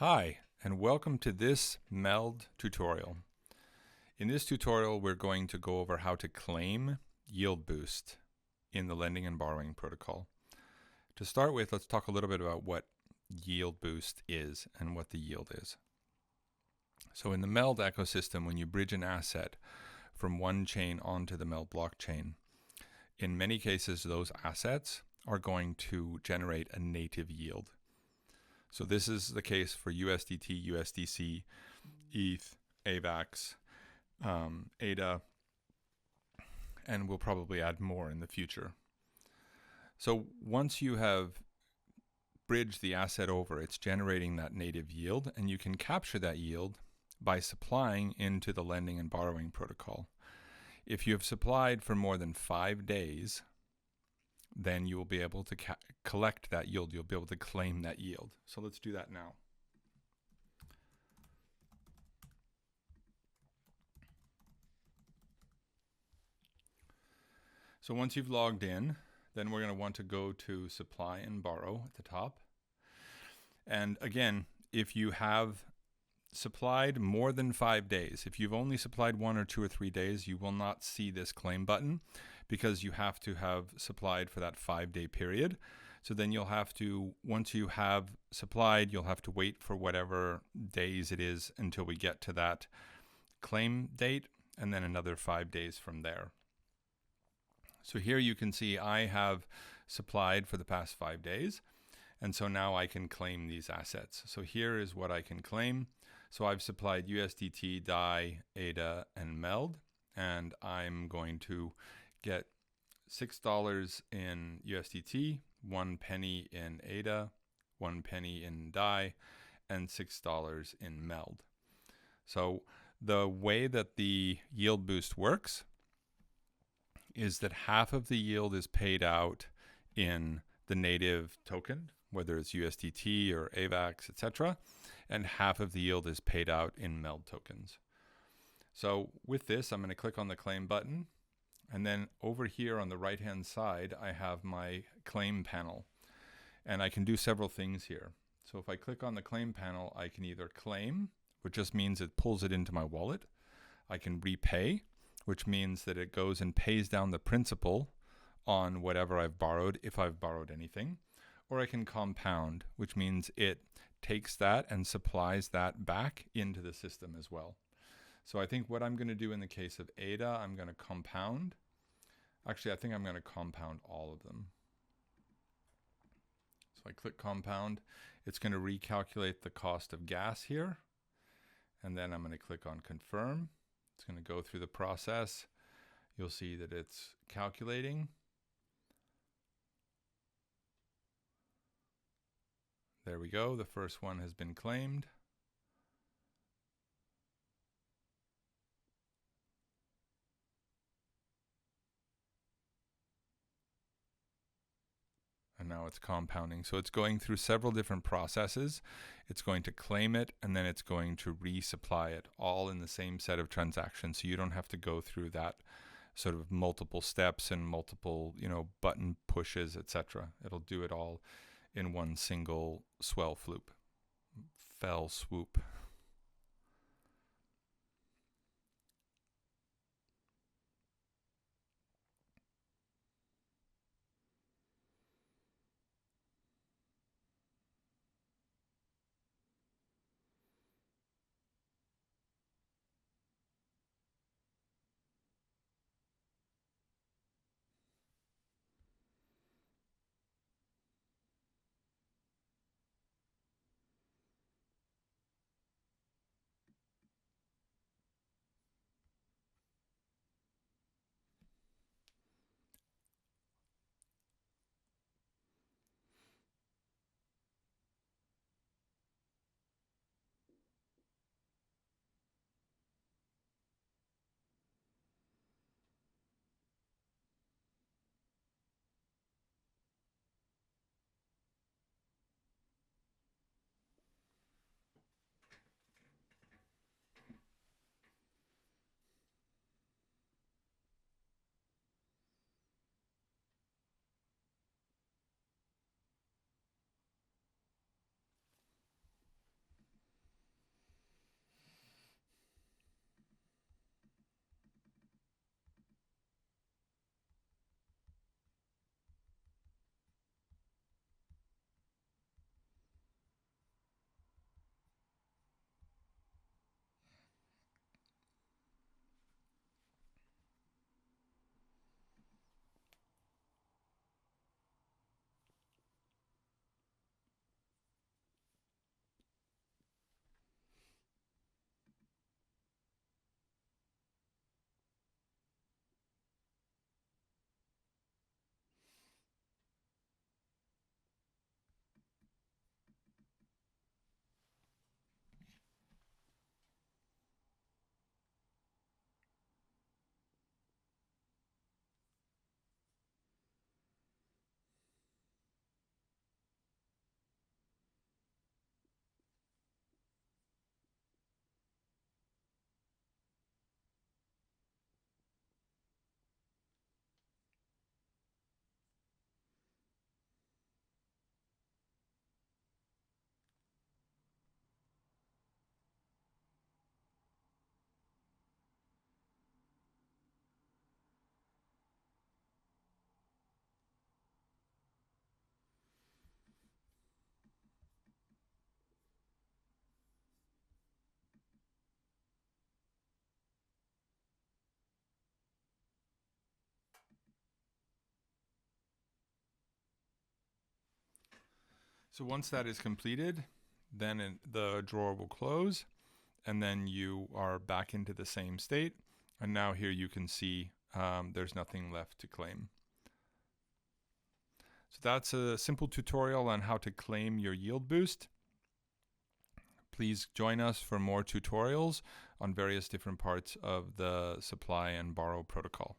Hi, and welcome to this MELD tutorial. In this tutorial, we're going to go over how to claim yield boost in the lending and borrowing protocol. To start with, let's talk a little bit about what yield boost is and what the yield is. So in the MELD ecosystem, when you bridge an asset from one chain onto the MELD blockchain, in many cases, those assets are going to generate a native yield. So this is the case for USDT, USDC, ETH, AVAX, ADA, and we'll probably add more in the future. So once you have bridged the asset over, it's generating that native yield, and you can capture that yield by supplying into the lending and borrowing protocol. If you have supplied for more than 5 days, then you will be able to collect that yield. You'll be able to claim that yield. So let's do that now. So once you've logged in, then we're going to want to go to supply and borrow at the top. And again, if you have supplied more than 5 days, if you've only supplied 1 or 2 or 3 days, you will not see this claim button because you have to have supplied for that 5-day period. So then you'll have to, once you have supplied, you'll have to wait for whatever days it is until we get to that claim date, and then another 5 days from there. So here you can see I have supplied for the past 5 days, and so now I can claim these assets. So here is what I can claim. So I've supplied USDT, DAI, ADA, and MELD, and I'm going to get $6 in USDT, 1 penny in ADA, 1 penny in DAI, and $6 in MELD. So the way that the yield boost works is that half of the yield is paid out in the native token, whether it's USDT or AVAX, etc., and half of the yield is paid out in MELD tokens. So with this, I'm going to click on the claim button, and then over here on the right-hand side, I have my claim panel, and I can do several things here. So if I click on the claim panel, I can either claim, which just means it pulls it into my wallet. I can repay, which means that it goes and pays down the principal on whatever I've borrowed, if I've borrowed anything. Or I can compound, which means it takes that and supplies that back into the system as well. So I think what I'm going to do in the case of ADA, I'm going to compound. Actually, I think I'm going to compound all of them. So I click compound. It's going to recalculate the cost of gas here. And then I'm going to click on confirm. It's going to go through the process. You'll see that it's calculating. There we go. The first one has been claimed. And now it's compounding. So it's going through several different processes. It's going to claim it, and then it's going to resupply it all in the same set of transactions. So you don't have to go through that sort of multiple steps and multiple, button pushes, etc. It'll do it all in one single fell swoop. So once that is completed, then the drawer will close, and then you are back into the same state. And now here you can see there's nothing left to claim. So that's a simple tutorial on how to claim your yield boost. Please join us for more tutorials on various different parts of the supply and borrow protocol.